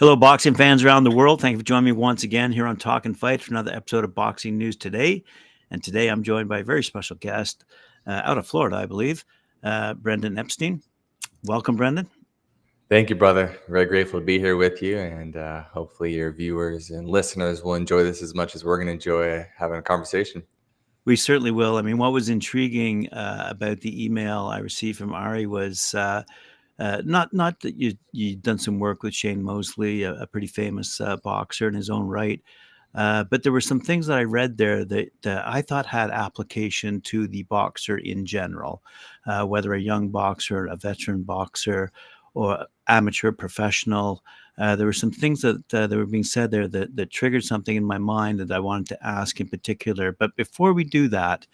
Hello, boxing fans around the world. Thank you for joining me once again here on Talkin Fight for another episode of Boxing News Today. And today I'm joined by a very special guest out of Florida, I believe, Brendan Epstein. Welcome, Brendan. Thank you, brother. Very grateful to be here with you, and hopefully your viewers and listeners will enjoy this as much as we're going to enjoy having a conversation. We certainly will. I mean, what was intriguing about the email I received from Ari was not that you'd done some work with Shane Mosley, a pretty famous boxer in his own right, but there were some things that I read there that I thought had application to the boxer in general, whether a young boxer, a veteran boxer, or amateur professional. There were some things that were being said there that triggered something in my mind that I wanted to ask in particular. But before we do that,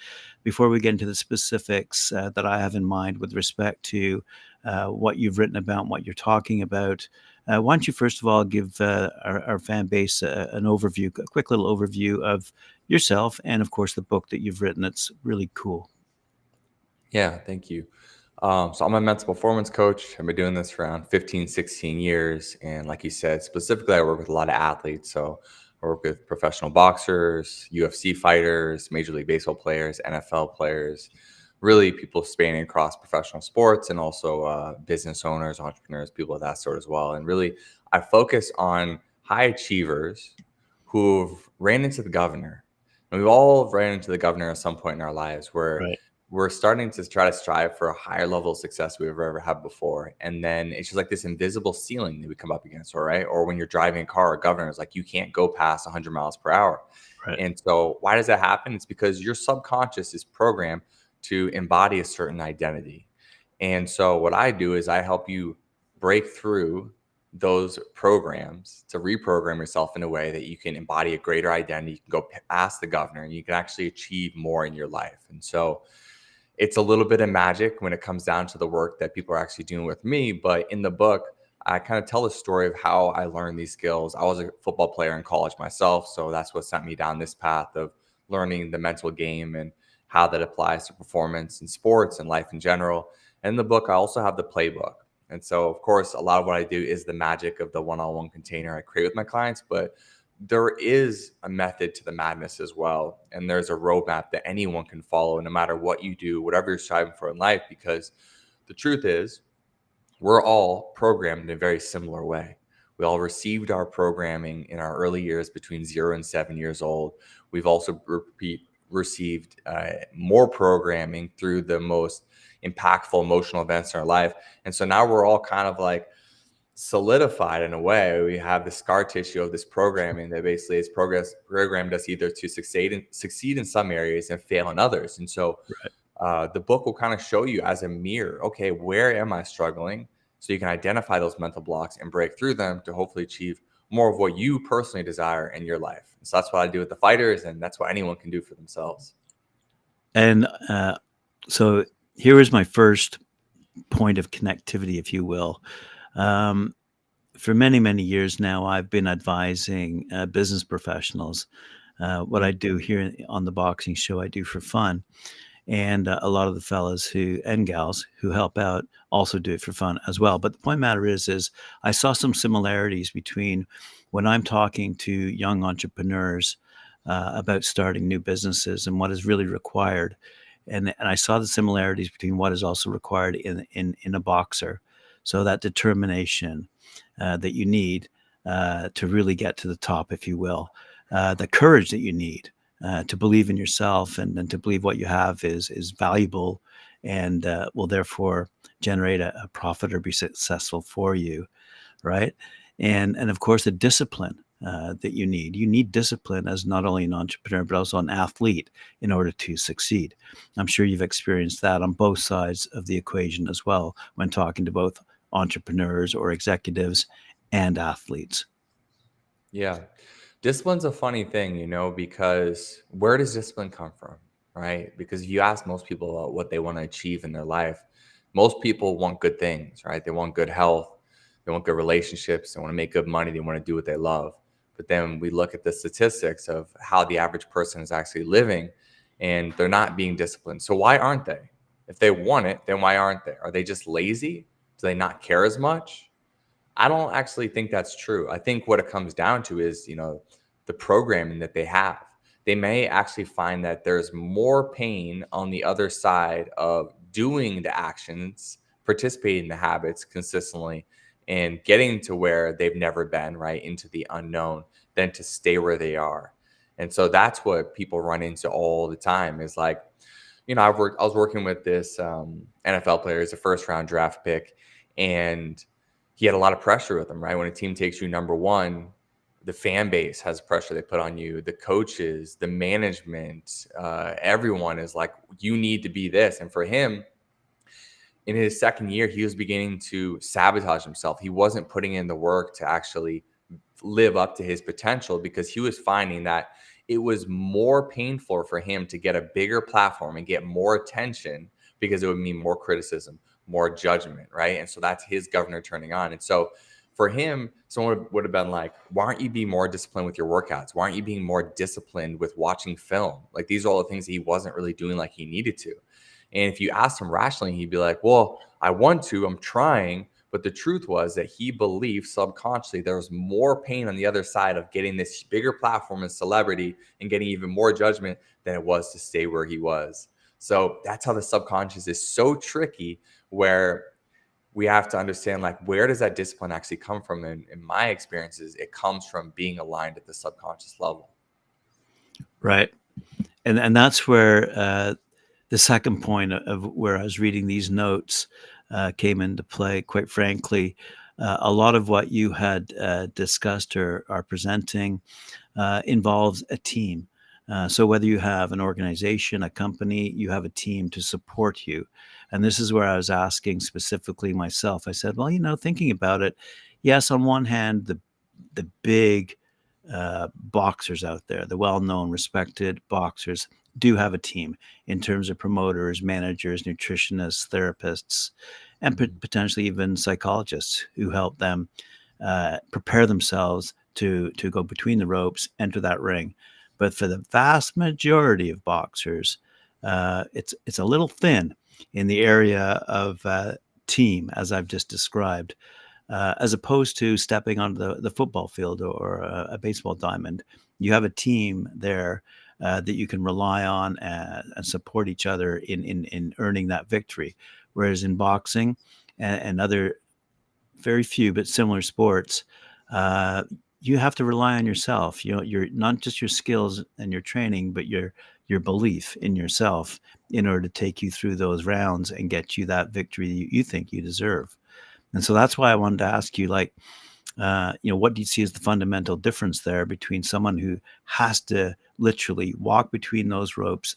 before we get into the specifics that I have in mind with respect to what you've written about and what you're talking about, why don't you first of all give our fan base an overview, a quick little overview of yourself and, of course, the book that you've written. It's really cool. Yeah, thank you. So I'm a mental performance coach. I've been doing this for around 15, 16 years. And like you said, specifically, I work with a lot of athletes. So I work with professional boxers, UFC fighters, Major League Baseball players, NFL players, really people spanning across professional sports and also business owners, entrepreneurs, people of that sort as well. And really, I focus on high achievers who've ran into the governor. And we've all ran into the governor at some point in our lives where Right. we're starting to try to strive for a higher level of success we've ever had before. And then it's just like this invisible ceiling that we come up against, all right? Or when you're driving a car, a governor is like, you can't go past 100 miles per hour. Right. And so why does that happen? It's because your subconscious is programmed to embody a certain identity. And so what I do is I help you break through those programs to reprogram yourself in a way that you can embody a greater identity. You can go past the governor and you can actually achieve more in your life. And so it's a little bit of magic when it comes down to the work that people are actually doing with me. But in the book, I kind of tell the story of how I learned these skills. I was a football player in college myself. So that's what sent me down this path of learning the mental game and how that applies to performance in sports and life in general. And in the book, I also have the playbook. And so, of course, a lot of what I do is the magic of the one-on-one container I create with my clients. But there is a method to the madness as well. And there's a roadmap that anyone can follow, no matter what you do, whatever you're striving for in life, because the truth is, we're all programmed in a very similar way. We all received our programming in our early years between 0 and 7 years old. We've also received more programming through the most impactful emotional events in our life. And so now we're all kind of like solidified in a way. We have the scar tissue of this programming that basically is programmed us either to succeed in some areas and fail in others. And so the book will kind of show you as a mirror, okay, where am I struggling? So you can identify those mental blocks and break through them to hopefully achieve more of what you personally desire in your life. So that's what I do with the fighters, and that's what anyone can do for themselves. And so here is my first point of connectivity, if you will. For many, many years now, I've been advising business professionals. What I do here on the boxing show, I do for fun. And a lot of the fellas and gals who help out also do it for fun as well. But the point of the matter is I saw some similarities between when I'm talking to young entrepreneurs about starting new businesses and what is really required. And I saw the similarities between what is also required in a boxer. So that determination that you need to really get to the top, if you will, the courage that you need to believe in yourself and to believe what you have is valuable and will therefore generate a profit or be successful for you, right? And of course, the discipline that you need. You need discipline as not only an entrepreneur, but also an athlete in order to succeed. I'm sure you've experienced that on both sides of the equation as well when talking to both entrepreneurs or executives and athletes. Yeah. Discipline's a funny thing, because where does discipline come from, right? Because if you ask most people about what they want to achieve in their life, most people want good things, right? They want good health, they want good relationships, they want to make good money, they want to do what they love. But then we look at the statistics of how the average person is actually living, and they're not being disciplined. So why aren't they? If they want it, then why aren't they? Are they just lazy? Do they not care as much? I don't actually think that's true. I think what it comes down to is, the programming that they have. They may actually find that there's more pain on the other side of doing the actions, participating in the habits consistently, and getting to where they've never been, right, into the unknown, than to stay where they are. And so that's what people run into all the time is like, I was working with this NFL player, he's a first round draft pick, and he had a lot of pressure with him, right? When a team takes you number one, the fan base has pressure they put on you, the coaches, the management, everyone is like, you need to be this. And for him, in his second year, he was beginning to sabotage himself. He wasn't putting in the work to actually live up to his potential because he was finding that it was more painful for him to get a bigger platform and get more attention because it would mean more criticism, more judgment, right? And so that's his governor turning on. And so for him, someone would have been like, why aren't you being more disciplined with your workouts? Why aren't you being more disciplined with watching film? Like these are all the things that he wasn't really doing like he needed to. And if you asked him rationally, he'd be like, well, I want to, I'm trying. But the truth was that he believed subconsciously there was more pain on the other side of getting this bigger platform and celebrity and getting even more judgment than it was to stay where he was. So that's how the subconscious is so tricky, where we have to understand, like, where does that discipline actually come from? And in my experiences, it comes from being aligned at the subconscious level. Right. And that's where the second point of where I was reading these notes came into play. Quite frankly, a lot of what you had discussed or are presenting involves a team. So whether you have an organization, a company, you have a team to support you. And this is where I was asking specifically myself. I said, well, thinking about it, yes, on one hand, the big boxers out there, the well-known, respected boxers, do have a team in terms of promoters, managers, nutritionists, therapists, and potentially even psychologists who help them prepare themselves to go between the ropes, enter that ring. But for the vast majority of boxers, it's a little thin in the area of team, as I've just described. As opposed to stepping onto the football field or a baseball diamond. You have a team there that you can rely on and support each other in earning that victory. Whereas in boxing and other very few but similar sports, uh, you have to rely on yourself. You're not just your skills and your training, but your belief in yourself in order to take you through those rounds and get you that victory you think you deserve. And so that's why I wanted to ask you, like, what do you see as the fundamental difference there between someone who has to literally walk between those ropes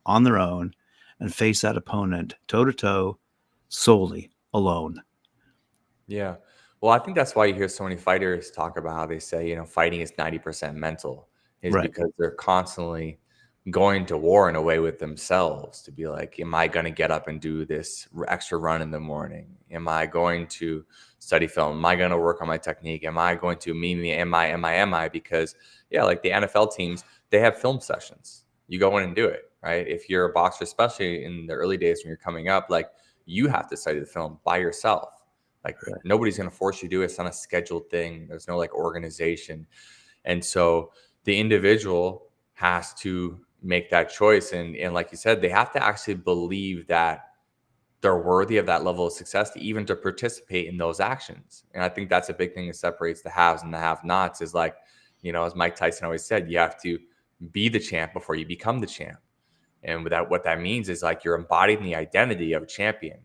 on their own and face that opponent toe to toe solely alone? Yeah. Well, I think that's why you hear so many fighters talk about how they say, fighting is 90% mental, is Right. because they're constantly going to war in a way with themselves to be like, am I going to get up and do this extra run in the morning? Am I going to study film? Am I going to work on my technique? Am I going to am I? Because, yeah, like the NFL teams, they have film sessions. You go in and do it, right? If you're a boxer, especially in the early days when you're coming up, like you have to study the film by yourself. Like Right. nobody's going to force you to do it. It's not a scheduled thing. There's no like organization. And so the individual has to make that choice. And like you said, they have to actually believe that they're worthy of that level of success to even to participate in those actions. And I think that's a big thing that separates the haves and the have-nots is like, as Mike Tyson always said, you have to be the champ before you become the champ. And what that means is like you're embodying the identity of a champion.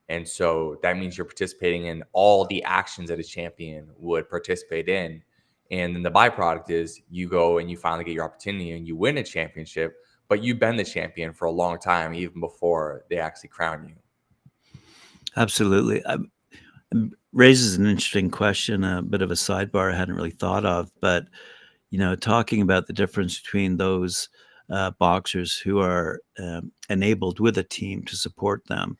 And so that means you're participating in all the actions that a champion would participate in. And then the byproduct is you go and you finally get your opportunity and you win a championship, but you've been the champion for a long time, even before they actually crown you. Absolutely. Raises an interesting question, a bit of a sidebar I hadn't really thought of, but talking about the difference between those boxers who are enabled with a team to support them,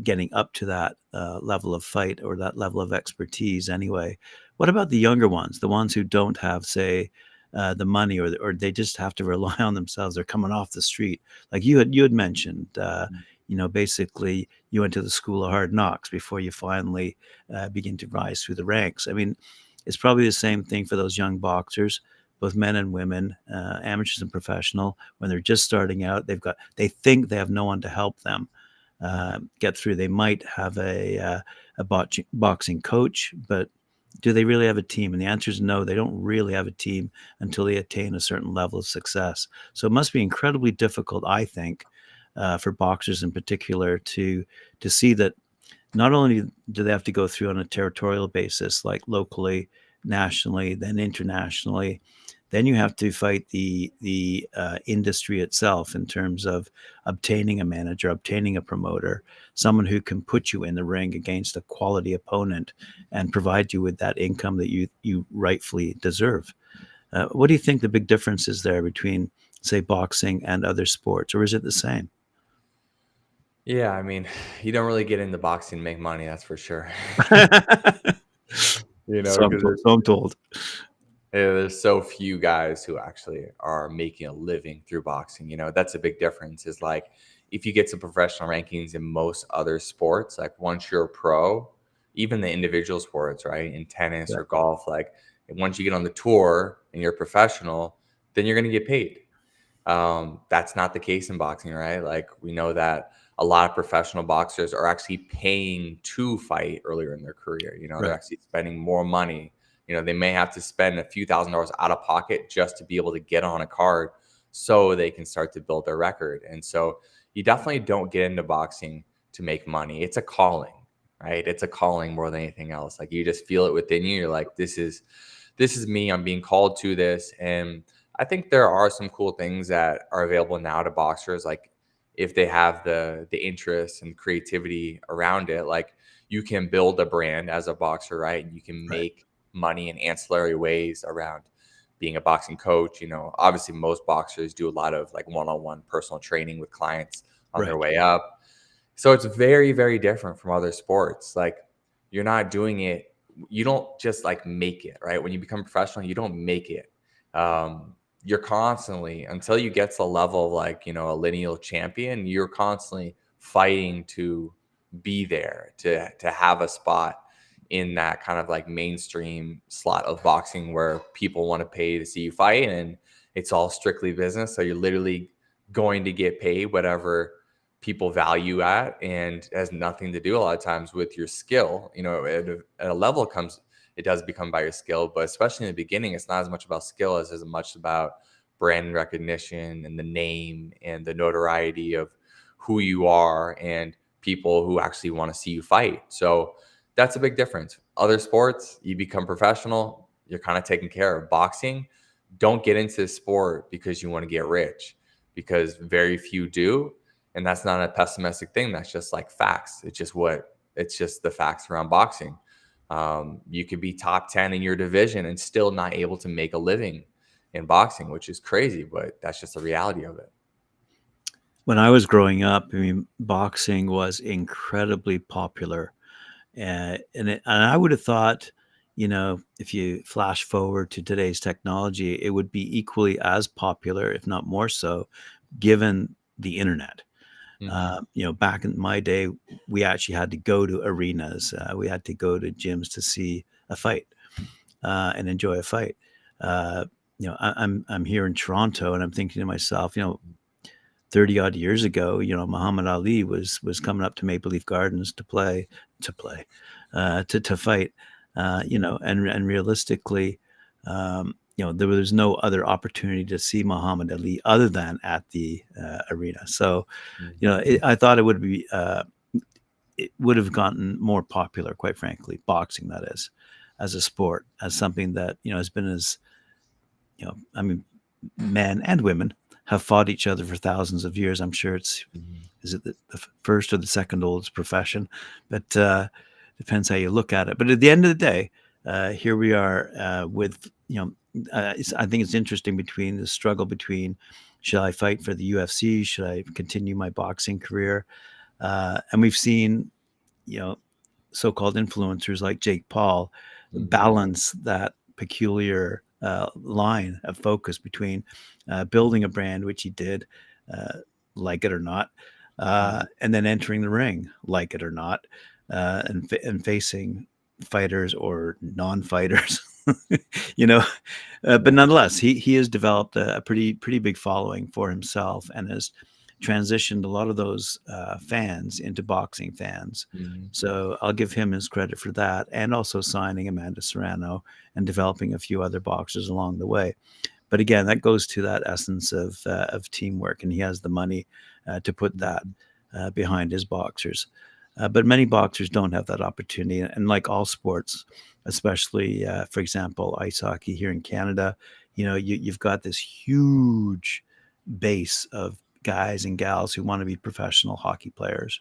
getting up to that level of fight or that level of expertise anyway. What about the younger ones, the ones who don't have, say, the money or they just have to rely on themselves? They're coming off the street. Like you had mentioned, basically you went to the school of hard knocks before you finally begin to rise through the ranks. I mean, it's probably the same thing for those young boxers, both men and women, amateurs and professional. When they're just starting out, they think they have no one to help them get through. They might have a boxing coach, but do they really have a team? And the answer is no, they don't really have a team until they attain a certain level of success. So it must be incredibly difficult, I think, for boxers in particular to see that not only do they have to go through on a territorial basis, like locally, nationally, then internationally, then you have to fight the industry itself in terms of obtaining a manager, obtaining a promoter, someone who can put you in the ring against a quality opponent and provide you with that income that you rightfully deserve. What do you think the big difference is there between, say, boxing and other sports, or is it the same? Yeah, I mean, you don't really get into boxing to make money, that's for sure. So I'm Because told. So I'm told. there's so few guys who actually are making a living through boxing. That's a big difference. Is like if you get to professional rankings in most other sports, like once you're a pro, even the individual sports, right, in tennis Yeah, or golf, like once you get on the tour and you're a professional, then you're going to get paid. That's not the case in boxing, right? Like we know that a lot of professional boxers are actually paying to fight earlier in their career. They're right, actually spending more money. They may have to spend a few $1,000s out of pocket just to be able to get on a card so they can start to build their record. And so you definitely don't get into boxing to make money. It's a calling, right? It's a calling more than anything else. Like you just feel it within you. You're like, this is me. I'm being called to this. And I think there are some cool things that are available now to boxers, like if they have the interest and creativity around it, like you can build a brand as a boxer, right? And you can right, make money in ancillary ways around being a boxing coach. Obviously most boxers do a lot of like one-on-one personal training with clients on their right. way up. So it's very, very different from other sports. Like you're not doing it, you don't just like make it, right? When you become professional, you don't make it. You're constantly, until you get to the level of like, a lineal champion, you're constantly fighting to be there, to have a spot in that kind of like mainstream slot of boxing where people want to pay to see you fight and it's all strictly business. So you're literally going to get paid whatever people value at, and it has nothing to do a lot of times with your skill. At a level comes, it does become by your skill, but especially in the beginning, it's not as much about skill as much about brand recognition and the name and the notoriety of who you are and people who actually want to see you fight. So that's a big difference. Other sports, you become professional, you're kind of taken care of. Boxing, don't get into the sport because you want to get rich, because very few do. And that's not a pessimistic thing. That's just like facts. It's just the facts around boxing. You could be top 10 in your division and still not able to make a living in boxing, which is crazy, but that's just the reality of it. When I was growing up, I mean, boxing was incredibly popular. And I would have thought, if you flash forward to today's technology, it would be equally as popular, if not more so, given the internet. Hmm. Back in my day, we actually had to go to arenas. We had to go to gyms to see a fight and enjoy a fight. Uh, I'm here in Toronto, and I'm thinking to myself, 30 odd years ago, Muhammad Ali was coming up to Maple Leaf Gardens to fight, and realistically, there was no other opportunity to see Muhammad Ali other than at the arena. So, I thought it would have gotten more popular, quite frankly, boxing, that is, as a sport, as something that, has been as, I mean, men and women have fought each other for thousands of years. I'm sure Hmm. is it the first or the second oldest profession, but depends how you look at it. But at the end of the day, here we are with, I think it's interesting between the struggle between should I fight for the UFC? Should I continue my boxing career? And we've seen, you know, so-called influencers like Jake Paul Hmm. balance that peculiar line of focus between building a brand, which he did, like it or not, Mhm. and then entering the ring, like it or not, and facing fighters or non-fighters, you know. But Yeah. nonetheless, he has developed a pretty big following for himself and has transitioned a lot of those fans into boxing fans. Mhm. So I'll give him his credit for that, and also signing Amanda Serrano and developing a few other boxers along the way. But again, that goes to that essence of teamwork, and he has the money to put that Mhm. behind his boxers. But many boxers don't have that opportunity, and like all sports, especially for example, ice hockey here in Canada, you've got this huge base of guys and gals who want to be professional hockey players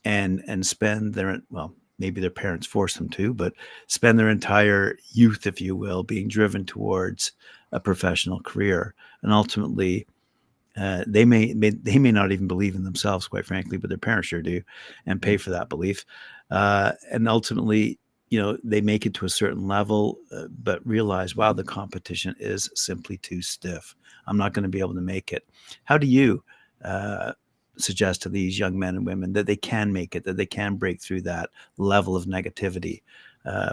and spend their, well, maybe their parents force them to, but spend their entire youth, if you will, being driven towards a professional career. And ultimately, they may not even believe in themselves, quite frankly, but their parents sure do, and pay Mhm. for that belief. And ultimately, they make it to a certain level, but realize, wow, the competition is simply too stiff. I'm not going to be able to make it. How do you uh, suggest to these young men and women that they can make it, that they can break through that level of negativity,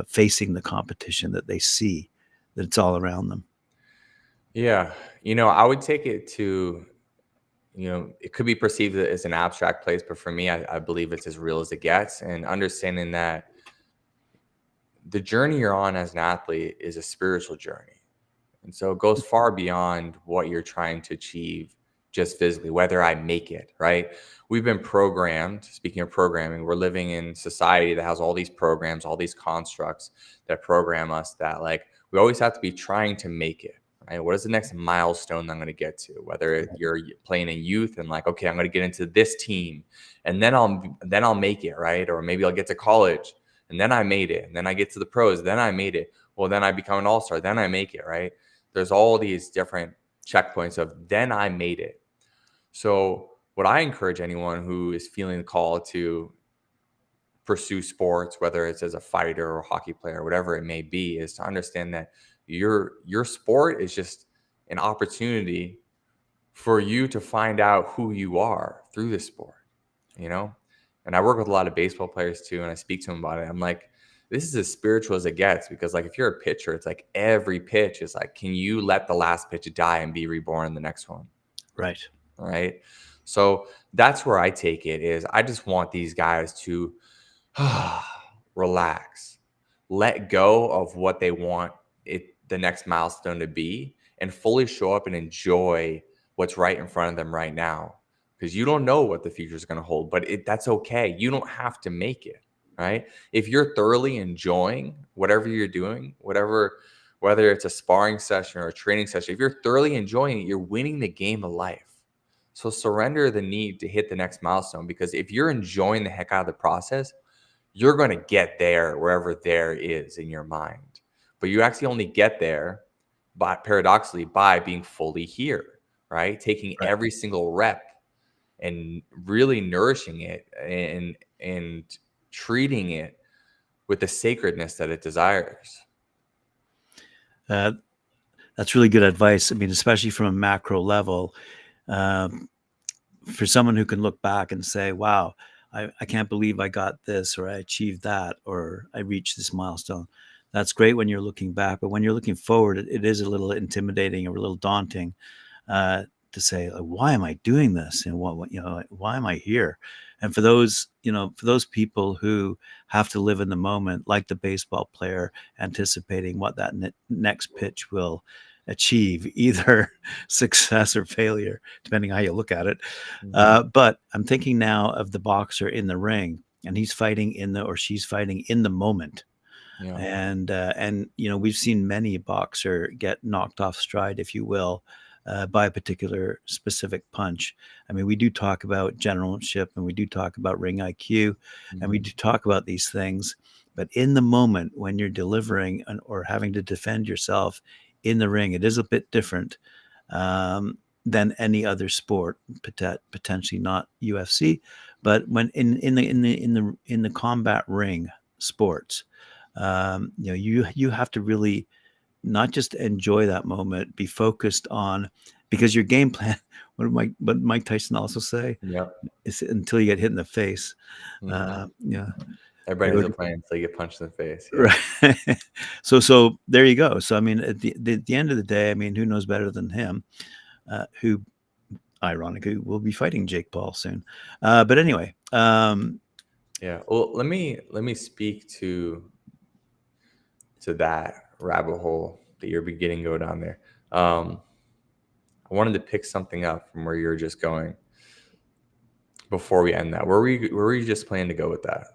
facing the competition that they see, that it's all around them? Yeah. I would take it to, it could be perceived as an abstract place, but for me, I believe it's as real as it gets. And understanding that the journey you're on as an athlete is a spiritual journey. And so it goes far beyond what you're trying to achieve just physically, whether I make it, right? We've been programmed, speaking of programming, we're living in society that has all these programs, all these constructs that program us that like we always have to be trying to make it, right? What is the next milestone that I'm going to get to? Whether you're playing in youth and like, okay, I'm going to get into this team and then I'll make it, right? Or maybe I'll get to college and then I made it. And then I get to the pros, then I made it. Well, then I become an all-star, then I make it, right? There's all these different checkpoints of then I made it. So, what I encourage anyone who is feeling the call to pursue sports, whether it's as a fighter or hockey player, whatever it may be, is to understand that your sport is just an opportunity for you to find out who you are through the sport, you know? And I work with a lot of baseball players too, and I speak to them about it. I'm like, this is as spiritual as it gets because, like, if you're a pitcher, it's like every pitch is like, can you let the last pitch die and be reborn in the next one? Right. All right. So that's where I take it is I just want these guys to relax, let go of what they want the next milestone to be, and fully show up and enjoy what's right in front of them right now. Because you don't know what the future is going to hold, but that's okay. You don't have to make it, right? If you're thoroughly enjoying whatever you're doing, whether it's a sparring session or a training session, if you're thoroughly enjoying it, you're winning the game of life. So surrender the need to hit the next milestone because if you're enjoying the heck out of the process, you're going to get there wherever there is in your mind. But you actually only get there by paradoxically by being fully here, right? Taking Right. every single rep and really nourishing it and treating it with the sacredness that it desires. Uh, that's really good advice. I mean, especially from a macro level, um, for someone who can look back and say, wow, I can't believe I got this, or I achieved that, or I reached this milestone. That's great when you're looking back. But when you're looking forward, it is a little intimidating or a little daunting uh, to say, like, why am I doing this? And why am I here? And for those people who have to live in the moment, like the baseball player, anticipating what that next pitch will achieve, either success or failure, depending how you look at it. Mhm. But I'm thinking now of the boxer in the ring, and he's fighting or she's fighting in the moment. Yeah. And we've seen many a boxer get knocked off stride, if you will, by a particular specific punch. I mean, we do talk about generalship, and we do talk about ring IQ, and we Mhm. do talk about these things. But in the moment when you're delivering or having to defend yourself in the ring, it is a bit different than any other sport, potentially not UFC, but when in the combat ring sports, you have to really not just enjoy that moment, be focused on, because your game plan, what Mike Tyson also say, Yep. is until you get hit in the face. Hmm. Yeah. Everybody I has go a to, plan until you get punched in the face. Yeah. right. So there you go. So, I mean, at the end of the day, I mean, who knows better than him, who ironically will be fighting Jake Paul soon. But anyway, Yeah. Well, let me speak to that rabbit hole that you're beginning to go down there. Um, I wanted to pick something up from where you're just going before we end that. Where were you just planning to go with that?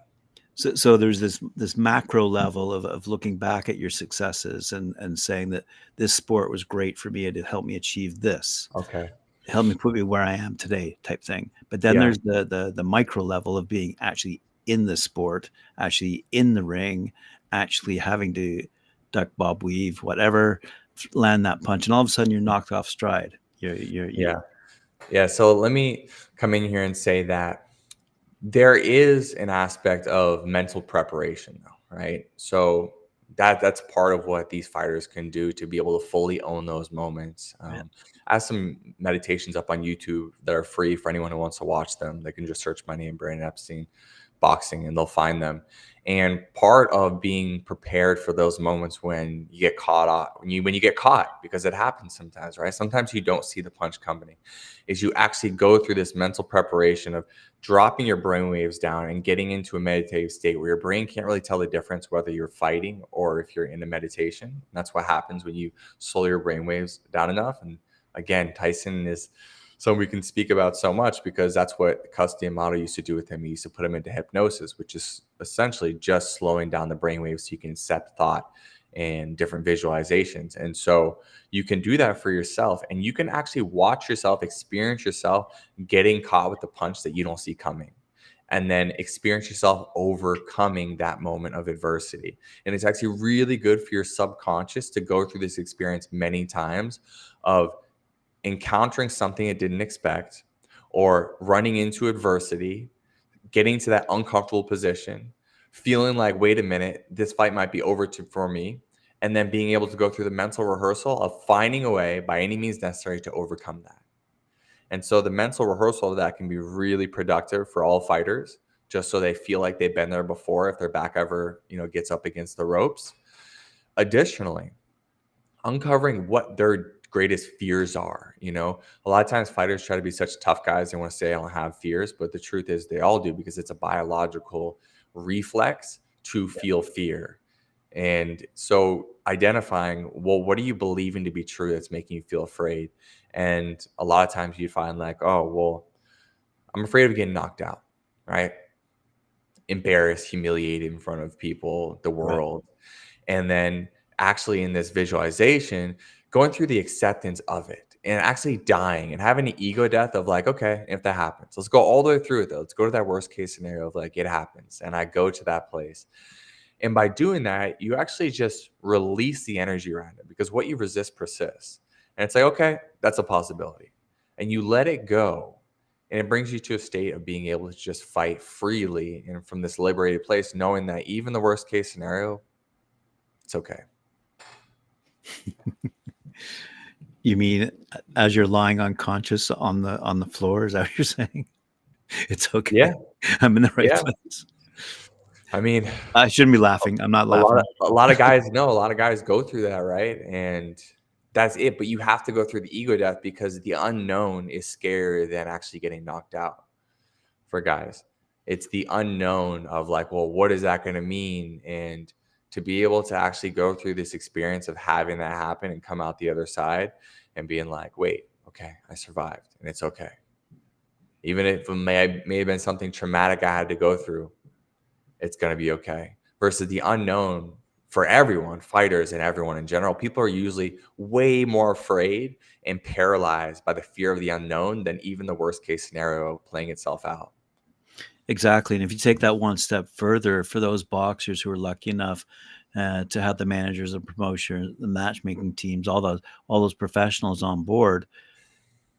so there's this macro level of looking back at your successes and saying that this sport was great for me and it helped me achieve this, Okay. help me put me where I am today, type thing. But then Yeah. there's the micro level of being actually in the sport, actually in the ring, actually having to duck, bob, weave, whatever, land that punch, and all of a sudden you're knocked off stride. You Yeah. Yeah. So let me come in here and say that there is an aspect of mental preparation, though, right? So that's part of what these fighters can do to be able to fully own those moments. I have some meditations up on YouTube that are free for anyone who wants to watch them. They can just search my name, Brandon Epstein boxing, and they'll find them. And part of being prepared for those moments when you get caught off, when you get caught, because it happens sometimes, right? Sometimes you don't see the punch coming, is you actually go through this mental preparation of dropping your brain waves down and getting into a meditative state where your brain can't really tell the difference whether you're fighting or if you're in a meditation. And that's what happens when you slow your brain waves down enough. And again, Tyson is someone we can speak about so much because that's what Custody Amato used to do with him. He used to put him into hypnosis, which is essentially just slowing down the brainwaves so you can accept thought and different visualizations. And so you can do that for yourself and you can actually watch yourself, experience yourself getting caught with the punch that you don't see coming. And then experience yourself overcoming that moment of adversity. And it's actually really good for your subconscious to go through this experience many times of encountering something it didn't expect or running into adversity, getting to that uncomfortable position, feeling like, wait a minute, this fight might be over for me. And then being able to go through the mental rehearsal of finding a way by any means necessary to overcome that. And so the mental rehearsal of that can be really productive for all fighters, just so they feel like they've been there before if their back ever, gets up against the ropes. Additionally, uncovering what their greatest fears are. A lot of times fighters try to be such tough guys. They want to say, I don't have fears. But the truth is, they all do because it's a biological reflex to feel fear. And so identifying, well, what are you believing to be true that's making you feel afraid? And a lot of times you find like, oh, well, I'm afraid of getting knocked out, right? Embarrassed, humiliated in front of people, the right. world. And then actually in this visualization, going through the acceptance of it and actually dying and having an ego death of like, okay, if that happens, let's go all the way through it though. Let's go to that worst case scenario of like, it happens. And I go to that place. And by doing that, you actually just release the energy around it because what you resist persists. And it's like, okay, that's a possibility. And you let it go. And it brings you to a state of being able to just fight freely and from this liberated place, knowing that even the worst case scenario, it's okay. You mean as you're lying unconscious on the floor? Is that what you're saying? It's okay. Yeah. I'm in the right Yeah. place. I mean, I shouldn't be laughing. I'm not a lot of laughing. a lot of guys know, a lot of guys go through that, right? And that's it. But you have to go through the ego death because the unknown is scarier than actually getting knocked out for guys. It's the unknown of like, well, what is that going to mean? And to be able to actually go through this experience of having that happen and come out the other side and being like, wait, okay, I survived and it's okay. Even if it may have been something traumatic I had to go through, it's going to be okay. Versus the unknown for everyone, fighters and everyone in general, people are usually way more afraid and paralyzed by the fear of the unknown than even the worst case scenario playing itself out. Exactly. And if you take that one step further, for those boxers who are lucky enough to have the managers, the promotion, the matchmaking teams, all those professionals on board,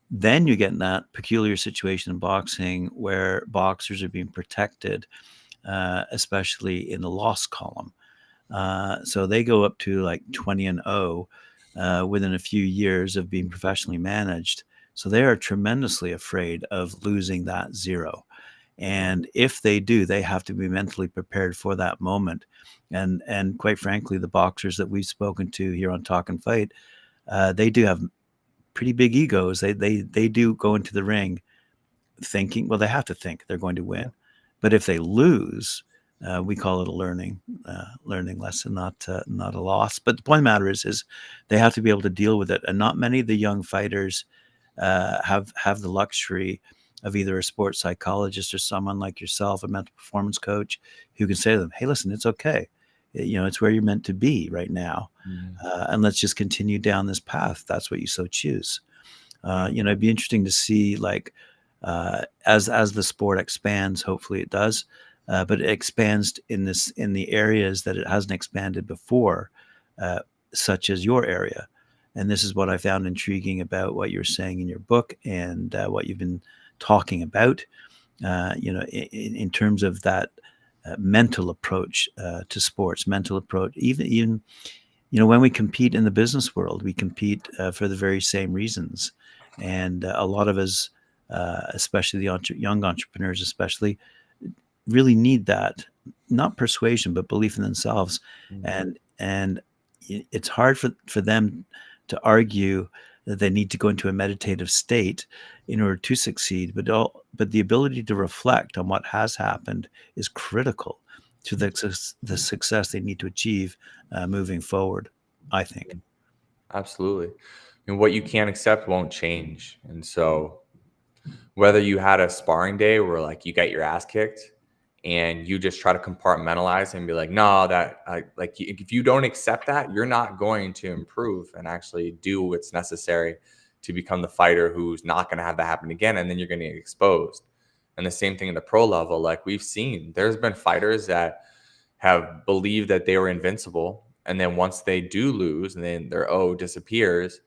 then you get in that peculiar situation in boxing where boxers are being protected, especially in the loss column. So they go up to like 20-0 within a few years of being professionally managed. So they are tremendously afraid of losing that zero. And if they do, they have to be mentally prepared for that moment. And quite frankly, the boxers that we've spoken to here on Talk and Fight, they do have pretty big egos. They do go into the ring thinking, well, they have to think they're going to win. But if they lose, we call it a learning lesson, not a loss. But the point of the matter is they have to be able to deal with it. And not many of the young fighters have the luxury of either a sports psychologist or someone like yourself, a mental performance coach, who can say to them, "Hey, listen, it's okay. It's where you're meant to be right now, Mhm. and let's just continue down this path. That's what you so choose." Yeah. It'd be interesting to see, like, as the sport expands. Hopefully, it does, but it expands in the areas that it hasn't expanded before, uh, such as your area. And this is what I found intriguing about what you're saying in your book and what you've been talking about. In terms of that mental approach to sports, mental approach, even when we compete in the business world, we compete for the very same reasons. And a lot of us, especially the young entrepreneurs, especially, really need that, not persuasion, but belief in themselves. Mhm. And it's hard for them to argue that they need to go into a meditative state in order to succeed. But the ability to reflect on what has happened is critical to the success they need to achieve moving forward, I think. Absolutely. And what you can't accept won't change. And so whether you had a sparring day where like you got your ass kicked and you just try to compartmentalize and be like, no, if you don't accept that, you're not going to improve and actually do what's necessary to become the fighter who's not going to have that happen again. And then you're going to get exposed. And the same thing in the pro level, like we've seen, there's been fighters that have believed that they were invincible. And then once they do lose and then their O disappears,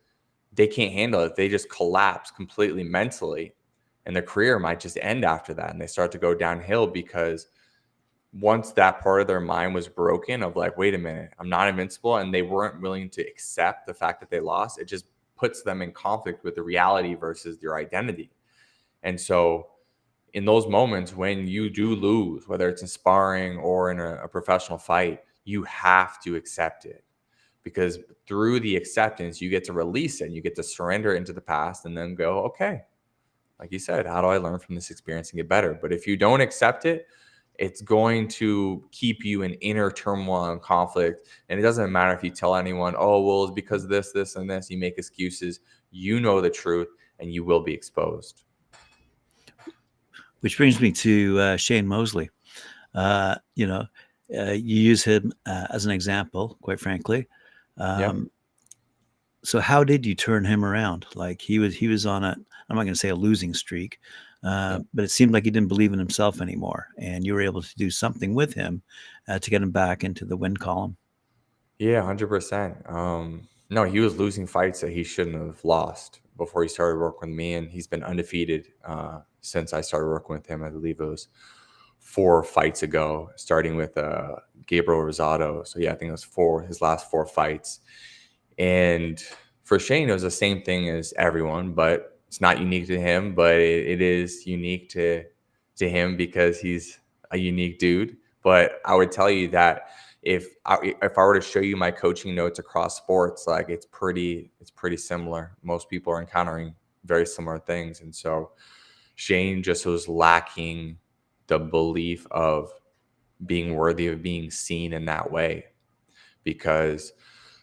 they can't handle it. They just collapse completely mentally, and their career might just end after that. And they start to go downhill because once that part of their mind was broken of like, wait a minute, I'm not invincible, and they weren't willing to accept the fact that they lost, it just puts them in conflict with the reality versus their identity. And so in those moments when you do lose, whether it's in sparring or in a professional fight, you have to accept it, because through the acceptance, you get to release it and you get to surrender into the past and then go, okay, like you said, how do I learn from this experience and get better? But if you don't accept it, it's going to keep you in inner turmoil and conflict. And it doesn't matter if you tell anyone, oh, well, it's because this, and this, you make excuses. You know the truth and you will be exposed. Which brings me to Shane Mosley. You use him as an example, quite frankly. Yeah. Um, so how did you turn him around? Like he was on a, I'm not going to say a losing streak, Yeah. but it seemed like he didn't believe in himself anymore, and you were able to do something with him to get him back into the win column. Yeah, 100%. No, he was losing fights that he shouldn't have lost before he started working with me, and he's been undefeated since I started working with him. I believe it was 4 fights ago, starting with Gabriel Rosado. So yeah, I think it was his last 4 fights. And for Shane, it was the same thing as everyone, but it's not unique to him. But it is unique to him because he's a unique dude. But I would tell you that if I were to show you my coaching notes across sports, like it's pretty similar. Most people are encountering very similar things, and so Shane just was lacking the belief of being worthy of being seen in that way, because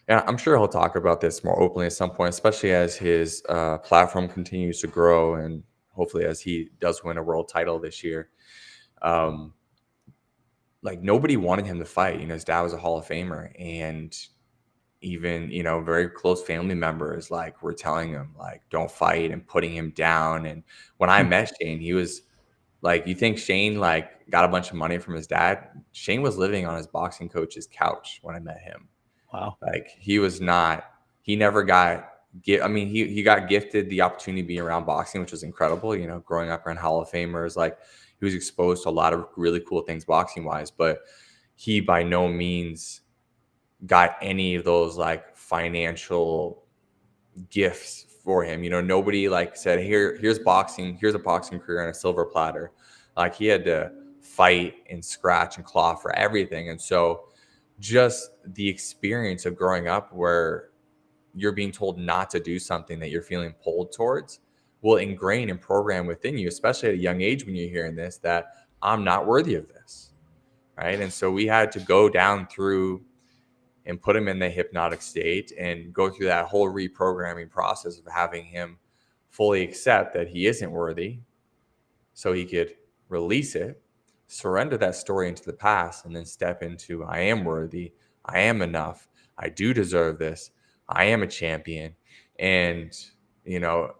yeah, I'm sure he'll talk about this more openly at some point, especially as his platform continues to grow and hopefully as he does win a world title this year. Um, like nobody wanted him to fight. His dad was a Hall of Famer, and even very close family members like were telling him like don't fight and putting him down. And when I met Shane, he was like, you think Shane like got a bunch of money from his dad? Shane was living on his boxing coach's couch when I met him. Wow. Like he was not, he never got I mean, he got gifted the opportunity to be around boxing, which was incredible. Growing up around Hall of Famers, like he was exposed to a lot of really cool things boxing wise, but he by no means got any of those like financial gifts for him. Nobody like said, here's boxing, here's a boxing career on a silver platter. Like he had to fight and scratch and claw for everything. And so just the experience of growing up where you're being told not to do something that you're feeling pulled towards will ingrain and program within you, especially at a young age when you're hearing this, that I'm not worthy of this. Right. And so we had to go down through and put him in the hypnotic state and go through that whole reprogramming process of having him fully accept that he isn't worthy so he could release it, surrender that story into the past, and then step into I am worthy, I am enough, I do deserve this, I am a champion. And, you know,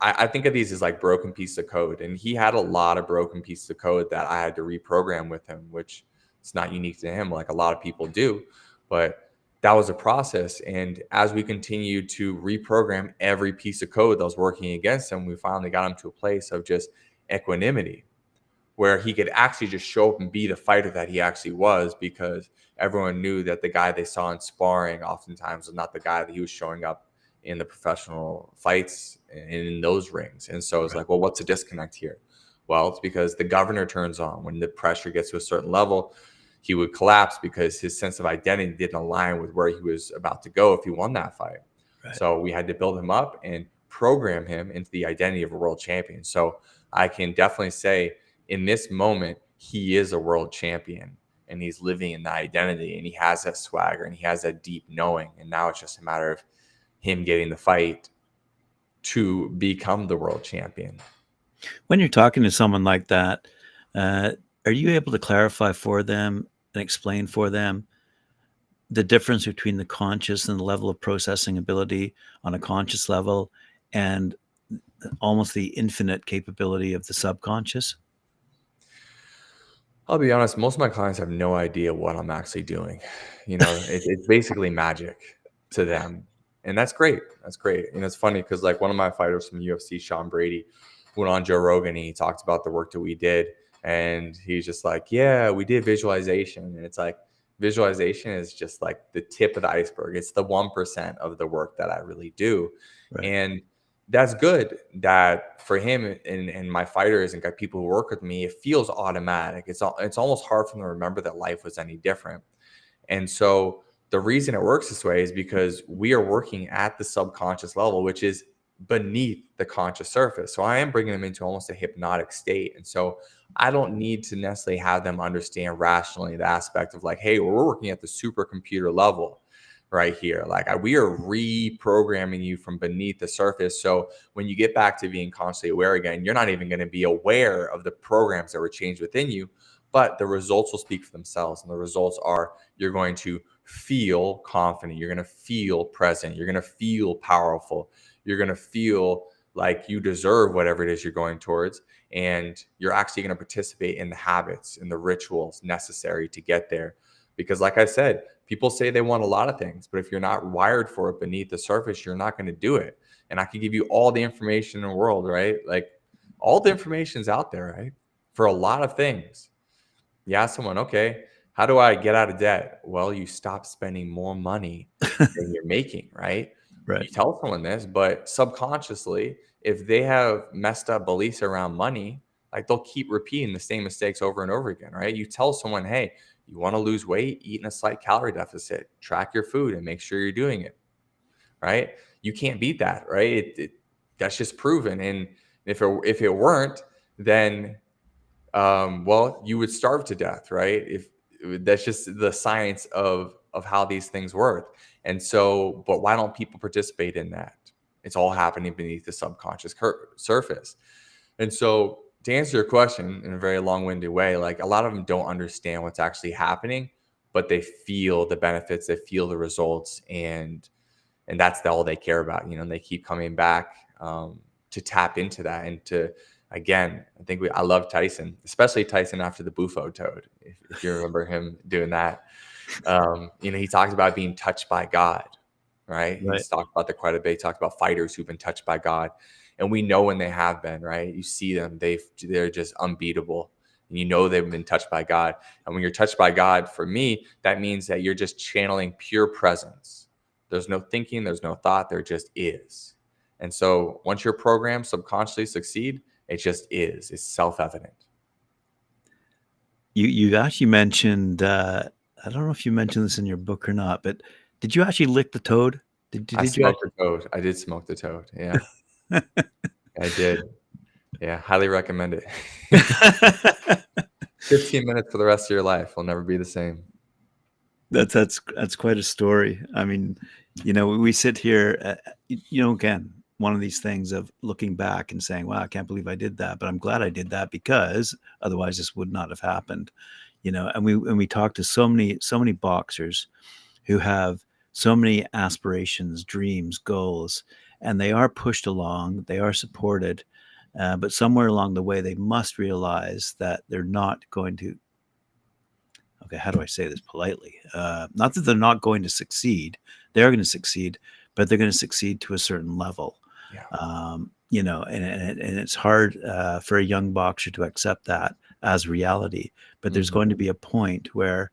I think of these as like broken pieces of code. And he had a lot of broken pieces of code that I had to reprogram with him, which it's not unique to him, like a lot of people do. But that was a process. And as we continued to reprogram every piece of code that was working against him, we finally got him to a place of just equanimity where he could actually just show up and be the fighter that he actually was, because everyone knew that the guy they saw in sparring oftentimes was not the guy that he was showing up in the professional fights and in those rings. And so it's Right. like, well, what's the disconnect here? Well, it's because the governor turns on. When the pressure gets to a certain level, he would collapse because his sense of identity didn't align with where he was about to go if he won that fight. Right. So we had to build him up and program him into the identity of a world champion. So I can definitely say in this moment, he is a world champion and he's living in that identity and he has that swagger and he has that deep knowing. And now it's just a matter of him getting the fight to become the world champion. When you're talking to someone like that, uh, are you able to clarify for them and explain for them the difference between the conscious and the level of processing ability on a conscious level and almost the infinite capability of the subconscious? I'll be honest, most of my clients have no idea what I'm actually doing. It's basically magic to them. And that's great. That's great. It's funny because like one of my fighters from UFC, Sean Brady, went on Joe Rogan and he talked about the work that we did. And he's just like, yeah, we did visualization. And it's like visualization is just like the tip of the iceberg. It's the 1% of the work that I really do. Right. And that's good that for him and my fighters and people who work with me, it feels automatic. It's almost hard for them to remember that life was any different. And so the reason it works this way is because we are working at the subconscious level, which is beneath the conscious surface. So I am bringing them into almost a hypnotic state. And so I don't need to necessarily have them understand rationally the aspect of like, hey, we're working at the supercomputer level right here. Like we are reprogramming you from beneath the surface. So when you get back to being constantly aware again, you're not even going to be aware of the programs that were changed within you, but the results will speak for themselves. And the results are you're going to feel confident. You're going to feel present. You're going to feel powerful. You're going to feel like you deserve whatever it is you're going towards. And you're actually going to participate in the habits and the rituals necessary to get there. Because like I said, people say they want a lot of things, but if you're not wired for it beneath the surface, you're not going to do it. And I could give you all the information in the world, right? Like all the information is out there, right? For a lot of things. You ask someone, okay, how do I get out of debt? Well, you stop spending more money than you're making, right? You Right. tell someone this, but subconsciously, if they have messed up beliefs around money, like they'll keep repeating the same mistakes over and over again, right? You tell someone, hey, you want to lose weight, eat in a slight calorie deficit, track your food and make sure you're doing it, right? You can't beat that, right? That's just proven. And if it weren't, then well, you would starve to death, right? If that's just the science of how these things work. And so, but why don't people participate in that? It's all happening beneath the subconscious surface. And so, to answer your question in a very long-winded way, like a lot of them don't understand what's actually happening, but they feel the benefits, they feel the results, and that's all they care about. And they keep coming back to tap into that and to again. I think I love Tyson, especially Tyson after the Bufo Toad. If you remember him doing that, he talks about being touched by God, right? Right. He's talked about that quite a bit. He talked about fighters who've been touched by God, and we know when they have been, right? You see them, they're just unbeatable. and you know they've been touched by God. And when you're touched by God, for me, that means that you're just channeling pure presence. There's no thinking, there's no thought, there just is. And so once your programs subconsciously succeed, it just is. It's self-evident. You actually mentioned, I don't know if you mentioned this in your book or not, but did you actually lick the toad? I Did you smoked the toad. I did smoke the toad. Yeah, actually? I did. Yeah, highly recommend it. 15 minutes for the rest of your life will never be the same. That's quite a story. I mean, we sit here, again, one of these things of looking back and saying, "Wow, I can't believe I did that," but I'm glad I did that because otherwise this would not have happened. And we talk to so many boxers who have so many aspirations, dreams, goals, and they are pushed along, they are supported, but somewhere along the way they must realize that they're not going to, okay, how do I say this politely? Not that they're not going to succeed. They're going to succeed, but they're going to succeed to a certain level. Yeah. And it's hard for a young boxer to accept that as reality. But there's going to be a point where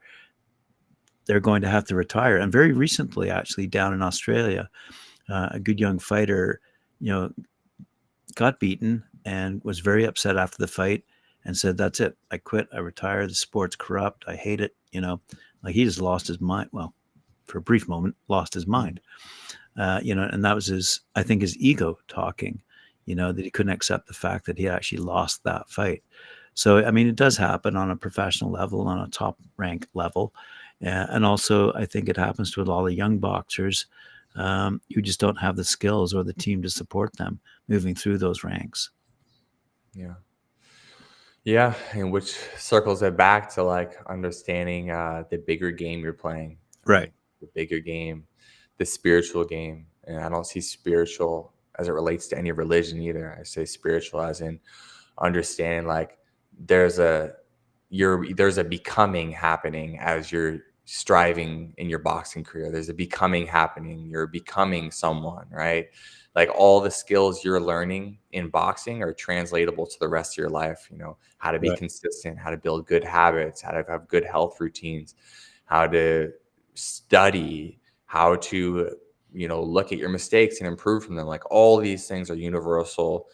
they're going to have to retire. And very recently, actually, down in Australia, a good young fighter, got beaten and was very upset after the fight and said, "That's it. I quit. I retire. The sport's corrupt. I hate it." Like he just lost his mind. Well, for a brief moment, lost his mind. And that was I think his ego talking, that he couldn't accept the fact that he actually lost that fight. So, I mean, it does happen on a professional level, on a top rank level. And also, I think it happens to a lot of young boxers who just don't have the skills or the team to support them moving through those ranks. Yeah. Yeah, and which circles it back to like understanding the bigger game you're playing, Right. right? The bigger game, the spiritual game. And I don't see spiritual as it relates to any religion either. I say spiritual as in understanding like there's a there's a becoming happening as you're striving in your boxing career. There's a becoming happening. You're becoming someone, right? Like all the skills you're learning in boxing are translatable to the rest of your life. How to be Right. consistent, how to build good habits, how to have good health routines, how to study, how to, look at your mistakes and improve from them. Like all these things are universal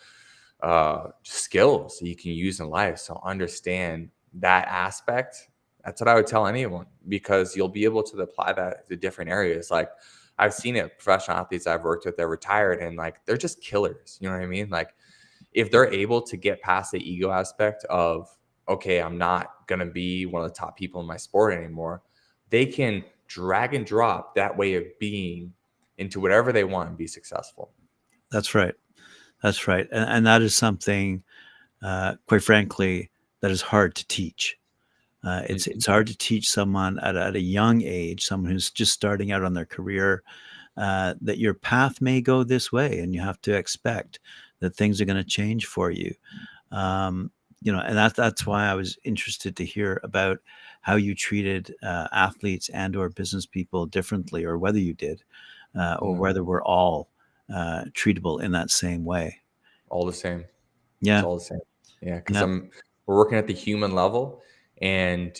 skills that you can use in life. So understand that aspect. That's what I would tell anyone because you'll be able to apply that to different areas. Like I've seen it, professional athletes I've worked with, they're retired and like they're just killers. You know what I mean? Like if they're able to get past the ego aspect of, okay, I'm not going to be one of the top people in my sport anymore, they can drag and drop that way of being into whatever they want and be successful. That's right. That's right. And that is something, quite frankly, that is hard to teach. Mhm. It's hard to teach someone at a young age, someone who's just starting out on their career, that your path may go this way, and you have to expect that things are going to change for you. Um, and that's why I was interested to hear about how you treated athletes and/or business people differently, or whether you did, or Yeah. whether we're all treatable in that same way. All the same. It's Yeah, all the same. Yeah, because yeah, we're working at the human level, and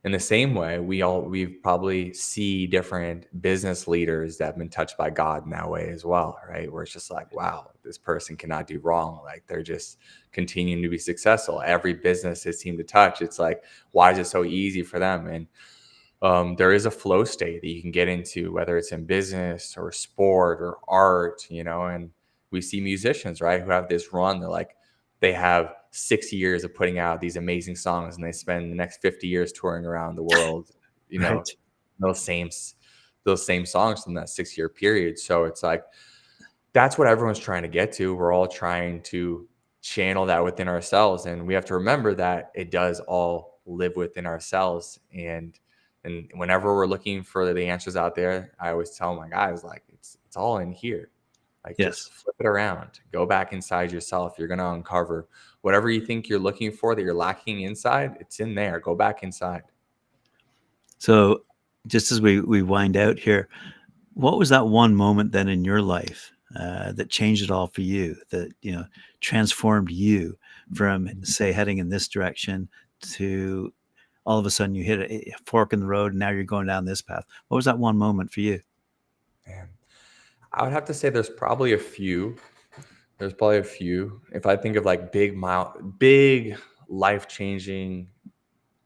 in the same way, we probably see different business leaders that have been touched by God in that way as well, right? Where it's just like, wow, this person cannot do wrong. Like they're just continuing to be successful. Every business they seem to touch, it's like, why is it so easy for them? And there is a flow state that you can get into, whether it's in business or sport or art, and we see musicians, right, who have this run. They have 6 years of putting out these amazing songs and they spend the next 50 years touring around the world, you know, right. those same, those same songs from that 6 year period. So it's like, that's what everyone's trying to get to. We're all trying to channel that within ourselves. And we have to remember that it does all live within ourselves. And whenever we're looking for the answers out there, I always tell my guys, like, it's all in here. Like Yes. just flip it around. Go back inside yourself. You're gonna uncover whatever you think you're looking for that you're lacking inside, it's in there. Go back inside. So, just as we wind out here, what was that one moment then in your life that changed it all for you, that transformed you from, say, heading in this direction to all of a sudden you hit a fork in the road and now you're going down this path? What was that one moment for you? Man, I would have to say there's probably a few. There's probably a few. If I think of like big life changing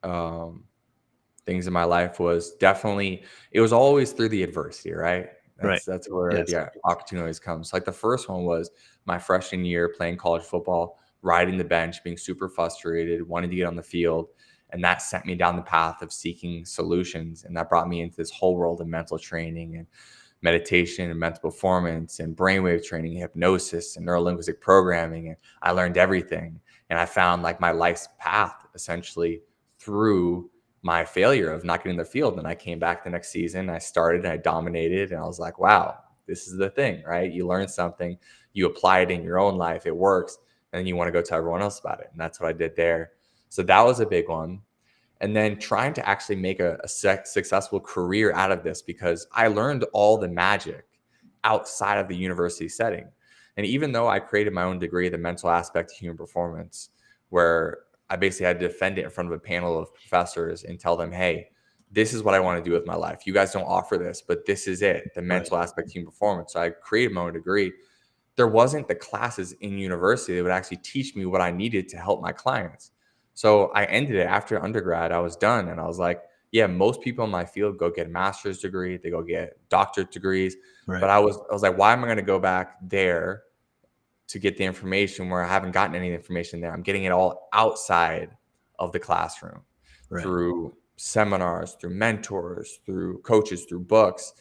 um, things in my life, was definitely, it was always through the adversity, right? Right. That's where Yes. the opportunity always comes. Like the first one was my freshman year playing college football, riding the bench, being super frustrated, wanting to get on the field. And that sent me down the path of seeking solutions. And that brought me into this whole world of mental training and meditation and mental performance and brainwave training, hypnosis and neurolinguistic programming. And I learned everything. And I found like my life's path essentially through my failure of not getting the field. And I came back the next season, I started, I dominated, and I was like, wow, this is the thing, right? You learn something, you apply it in your own life, it works, and then you want to go tell everyone else about it. And that's what I did there. So that was a big one. And then trying to actually make a successful career out of this, because I learned all the magic outside of the university setting. And even though I created my own degree, the mental aspect of human performance, where I basically had to defend it in front of a panel of professors and tell them, hey, this is what I want to do with my life. You guys don't offer this, but this is it, the Right. mental aspect of human performance. So I created my own degree. There wasn't the classes in university that would actually teach me what I needed to help my clients. So I ended it after undergrad. I was done. And I was like, yeah, most people in my field go get a master's degree, they go get doctorate degrees. Right. But I was like, why am I going to go back there to get the information where I haven't gotten any information there? I'm getting it all outside of the classroom Right. through seminars, through mentors, through coaches, through books,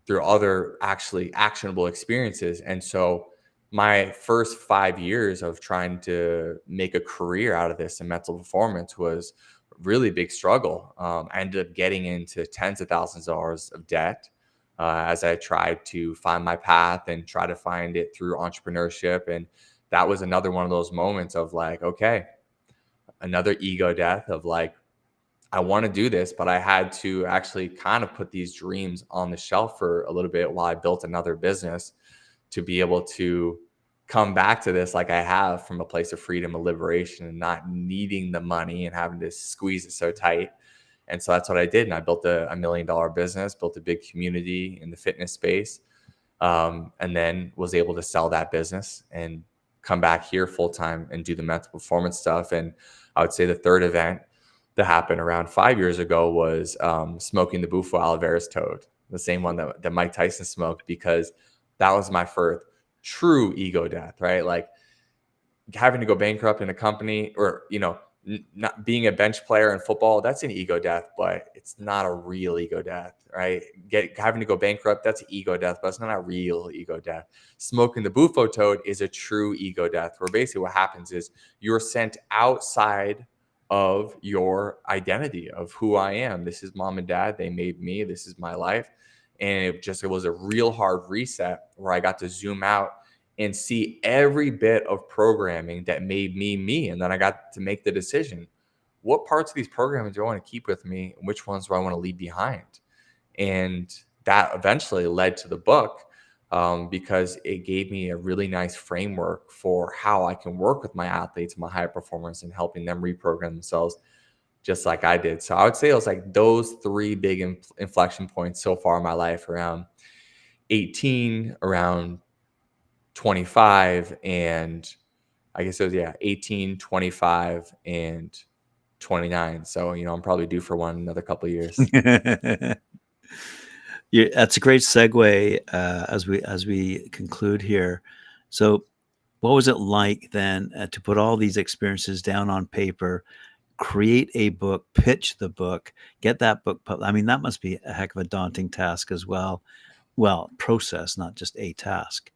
through other actually actionable experiences. And so my first 5 years of trying to make a career out of this in mental performance was a really big struggle. I ended up getting into tens of thousands of dollars of debt as I tried to find my path and try to find it through entrepreneurship. And that was another one of those moments of like, okay, another ego death of like, I want to do this, but I had to actually kind of put these dreams on the shelf for a little bit while I built another business to be able to come back to this like I have from a place of freedom and liberation and not needing the money and having to squeeze it so tight. And so that's what I did. And I built a $1 million business, built a big community in the fitness space, and then was able to sell that business and come back here full time and do the mental performance stuff. And I would say the third event that happened around 5 years ago was smoking the Bufo Oliveras toad, the same one that Mike Tyson smoked, because that was my first true ego death, right? Like having to go bankrupt in a company, or, not being a bench player in football, that's an ego death, but it's not a real ego death, right? Having to go bankrupt, that's an ego death, but it's not a real ego death. Smoking the Bufo toad is a true ego death, where basically what happens is you're sent outside of your identity of who I am. This is mom and dad. They made me. This is my life. And it was a real hard reset where I got to zoom out and see every bit of programming that made me me. And then I got to make the decision, what parts of these programs do I want to keep with me? And which ones do I want to leave behind? And that eventually led to the book, because it gave me a really nice framework for how I can work with my athletes, my high performers, and helping them reprogram themselves just like I did. So I would say it was like those three big inflection points so far in my life, around 18, around 25, and I guess it was, 18, 25, and 29. So, I'm probably due for one another couple of years. Yeah, that's a great segue as we conclude here. So, what was it like then to put all these experiences down on paper, create a book, pitch the book, get that book published? I mean, that must be a heck of a daunting task as well. Well, process, not just a task.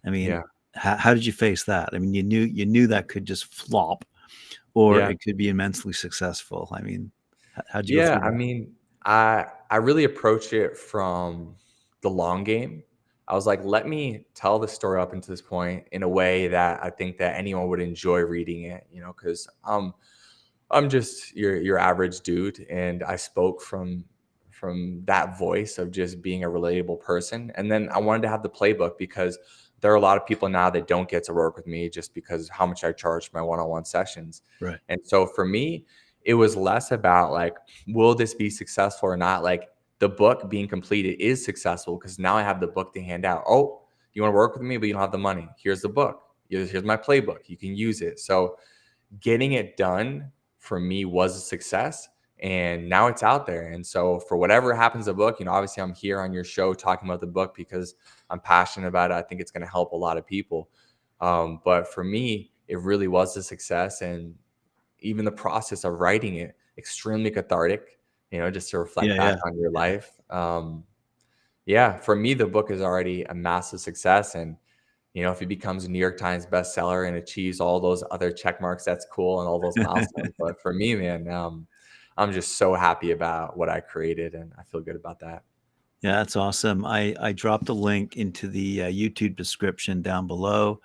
I mean, Yeah. how did you face that? I mean, you knew that could just flop, or Yeah. it could be immensely successful. I mean, how'd you go Yeah, through I that? mean, I really approach it from the long game. I was like, let me tell the story up until this point in a way that I think that anyone would enjoy reading it, because I'm just your average dude, and I spoke from that voice of just being a relatable person. And then I wanted to have the playbook, because there are a lot of people now that don't get to work with me just because of how much I charge for my one-on-one sessions. Right. And so for me, it was less about like, will this be successful or not? Like the book being completed is successful because now I have the book to hand out. Oh, you want to work with me, but you don't have the money. Here's the book. Here's my playbook. You can use it. So getting it done for me was a success, and now it's out there. And so for whatever happens to the book, obviously I'm here on your show talking about the book because I'm passionate about it. I think it's going to help a lot of people. But for me, it really was a success. And even the process of writing it, extremely cathartic, just to reflect back on your life. Yeah, for me, the book is already a massive success. And if it becomes a New York Times bestseller and achieves all those other check marks, that's cool, and all those milestones. But for me, man, I'm just so happy about what I created, and I feel good about that. Yeah, that's awesome. I dropped a link into the YouTube description down below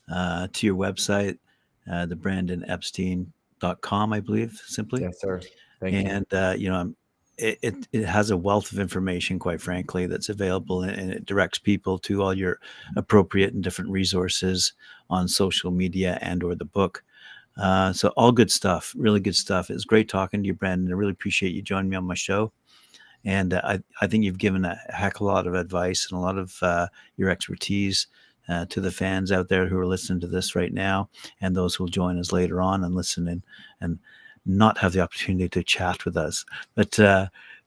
to your website, the BrandonEpstein.com, I believe, simply. Yes, sir. Thank you. And it has a wealth of information, quite frankly, that's available, and it directs people to all your appropriate and different resources on social media and or the book. So all good stuff, really good stuff. It's great talking to you, Brandon. I really appreciate you joining me on my show. And I think you've given a heck of a lot of advice and a lot of your expertise to the fans out there who are listening to this right now, and those who will join us later on and listen in and not have the opportunity to chat with us. But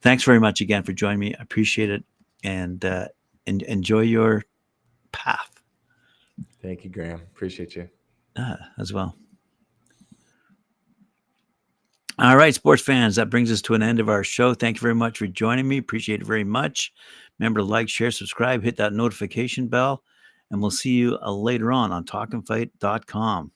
thanks very much again for joining me. I appreciate it, and enjoy your path. Thank you, Graham. Appreciate you. As well. All right, sports fans, that brings us to an end of our show. Thank you very much for joining me. Appreciate it very much. Remember to like, share, subscribe, hit that notification bell, and we'll see you later on talkinfight.com.